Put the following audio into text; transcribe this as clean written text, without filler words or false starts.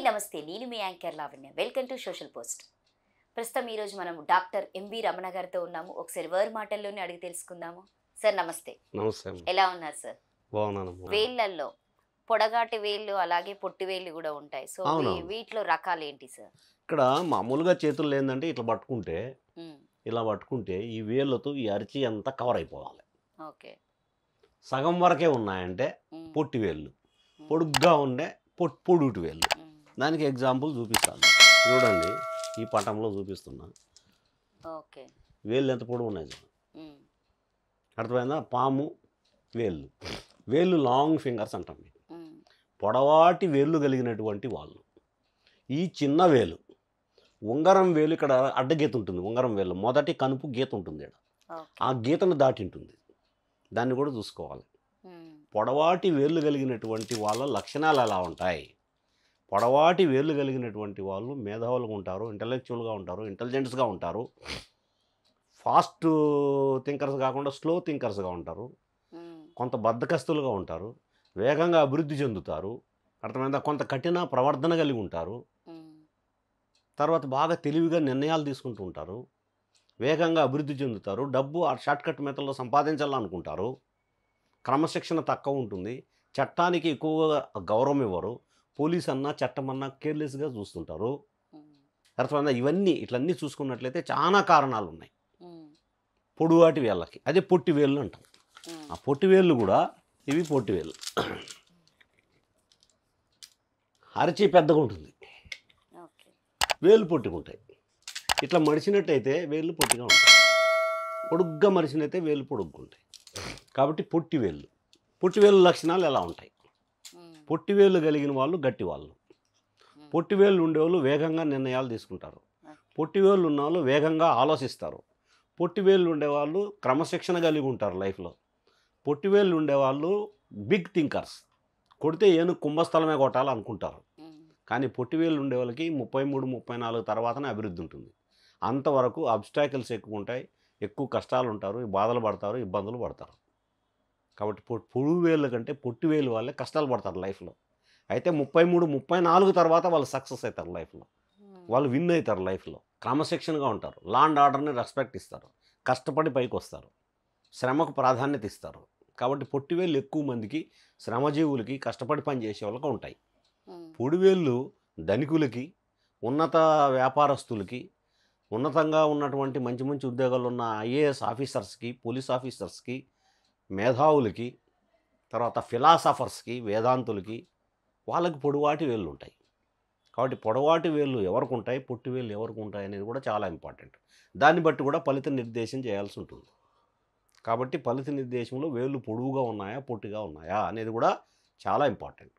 నమస్తే. నేను మీ anchor Lavanya. Welcome to social post. ప్రస్తుతం ఈరోజు మనం డాక్టర్ ఎంవి రమణ గారితో ఉన్నాము. ఒకసారి వారి మాటల్లోనే అడిగి తెలుసుకుందాము. సార్ నమస్తే. నమస్తే. ఎలా ఉన్నారు సార్? బాగున్నానమ్మా. వేళ్ళల్లో పొడగాటి వేళ్ళు అలాగే పొట్టి వేళ్ళు కూడా ఉంటాయి. సో వీటిలో రకాలు ఏంటి సార్? ఇక్కడ మామూలుగా చేతులు ఏంటంటే ఇలా పట్టుకుంటే ఈ వేళ్ళతో ఈ అరిచి అంతా కవర్ అయిపోవాలి. ఓకే. సగం వరకే ఉన్నాయంటే పొట్టి వేళ్ళు, పొడుగ్గా ఉండే పొడుగుటి వేళ్ళు. దానికి ఎగ్జాంపుల్ చూపిస్తాను. చూడండి, ఈ పటంలో చూపిస్తున్నా. ఓకే. వేళ్ళు ఎంత పొడుగు ఉన్నాయి సార్, అర్థమైందా? పాము వేళ్ళు, వేళ్ళు లాంగ్ ఫింగర్స్ అంటాం. పొడవాటి వేళ్ళు కలిగినటువంటి వాళ్ళు. ఈ చిన్న వేలు, ఉంగరం వేలు, ఇక్కడ అడ్డగీత ఉంటుంది. ఉంగరం వేలు మొదటి కనుపు గీత ఉంటుంది, ఆ గీతను దాటి ఉంటుంది. దాన్ని కూడా చూసుకోవాలి. పొడవాటి వేళ్ళు కలిగినటువంటి వాళ్ళ లక్షణాలు ఎలా ఉంటాయి? పొడవాటి వేళ్ళు కలిగినటువంటి వాళ్ళు మేధావులుగా ఉంటారు, ఇంటలెక్చువల్గా ఉంటారు, ఇంటెలిజెంట్స్గా ఉంటారు, ఫాస్ట్ థింకర్స్ కాకుండా స్లో థింకర్స్గా ఉంటారు, కొంత బద్ధకస్తులుగా ఉంటారు, వేగంగా అభివృద్ధి చెందుతారు, అర్థమైందా? కొంత కఠిన ప్రవర్తన కలిగి ఉంటారు, తర్వాత బాగా తెలివిగా నిర్ణయాలు తీసుకుంటూ ఉంటారు, వేగంగా అభివృద్ధి చెందుతారు, డబ్బు ఆ షార్ట్కట్ మెథడ్లో సంపాదించాలనుకుంటారు, క్రమశిక్షణ తక్కువ ఉంటుంది, చట్టానికి ఎక్కువగా గౌరవం ఇవ్వరు, పోలీస్ అన్నా చట్టం అన్నా కేర్లెస్గా చూస్తుంటారు, అర్థమైందా? ఇట్లన్నీ చూసుకున్నట్లయితే చాలా కారణాలు ఉన్నాయి పొడువాటి వేళ్ళకి. అదే పొట్టి వేళ్ళు అంటాం. ఆ పొట్టి వేళ్ళు కూడా ఇవి పొట్టి వేళ్ళు. అరచి పెద్దగా ఉంటుంది, వేళ్ళు పొట్టిగా ఉంటాయి. ఇట్లా మడిచినట్టయితే వేళ్ళు పొట్టిగా ఉంటాయి, పొడుగ్గా మడిచినైతే వేళ్ళు పొడుగ్గా ఉంటాయి. కాబట్టి పొట్టివేళ్ళు లక్షణాలు ఎలా ఉంటాయి? పొట్టివేళ్ళు కలిగిన వాళ్ళు గట్టి వాళ్ళు, పొట్టివేళ్ళు ఉండేవాళ్ళు వేగంగా నిర్ణయాలు తీసుకుంటారు, పొట్టివేళ్ళు ఉన్న వాళ్ళు వేగంగా ఆలోచిస్తారు, పొట్టివేళ్ళు ఉండేవాళ్ళు క్రమశిక్షణ కలిగి ఉంటారు లైఫ్లో, పొట్టివేళ్ళు ఉండేవాళ్ళు బిగ్ థింకర్స్, కొడితే ఏను కుంభస్థలమే కొట్టాలనుకుంటారు. కానీ పొట్టివేళ్ళు ఉండే వాళ్ళకి 33, 34 తర్వాతనే అభివృద్ధి ఉంటుంది. అంతవరకు అబ్స్టాకిల్స్ ఎక్కువ ఉంటాయి, ఎక్కువ కష్టాలు ఉంటారు, బాధలు పడతారు, ఇబ్బందులు పడతారు. కాబట్టి పొడుగు వేళ్ళ కంటే పొట్టి వేలు వాళ్ళే కష్టాలు పడతారు లైఫ్లో. అయితే 33, 34 తర్వాత వాళ్ళు సక్సెస్ అవుతారు లైఫ్లో, వాళ్ళు విన్ అవుతారు లైఫ్లో. క్రమశిక్షణగా ఉంటారు, లా అండ్ ఆర్డర్ని రెస్పెక్ట్ ఇస్తారు, కష్టపడి పైకి వస్తారు, శ్రమకు ప్రాధాన్యత ఇస్తారు. కాబట్టి పొట్టివేళ్ళు ఎక్కువ మందికి శ్రమజీవులకి, కష్టపడి పని చేసే వాళ్ళకి ఉంటాయి. పొడివేళ్ళు ధనికులకి, ఉన్నత వ్యాపారస్తులకి, ఉన్నతంగా ఉన్నటువంటి మంచి మంచి ఉద్యోగాలు ఉన్న ఐఏఎస్ ఆఫీసర్స్కి, పోలీస్ ఆఫీసర్స్కి, మేధావులకి, తర్వాత ఫిలాసఫర్స్కి, వేదాంతులకి, వాళ్ళకి పొడవాటి వేళ్ళు ఉంటాయి. కాబట్టి పొడవాటి వేళ్ళు ఎవరికి ఉంటాయి, పొట్టి వేళ్ళు ఎవరికి ఉంటాయి అనేది కూడా చాలా ఇంపార్టెంట్. దాన్ని బట్టి కూడా ఫలిత నిర్దేశం చేయాల్సి ఉంటుంది. కాబట్టి ఫలిత నిర్దేశంలో వేళ్ళు పొడవుగా ఉన్నాయా, పొట్టిగా ఉన్నాయా అనేది కూడా చాలా ఇంపార్టెంట్.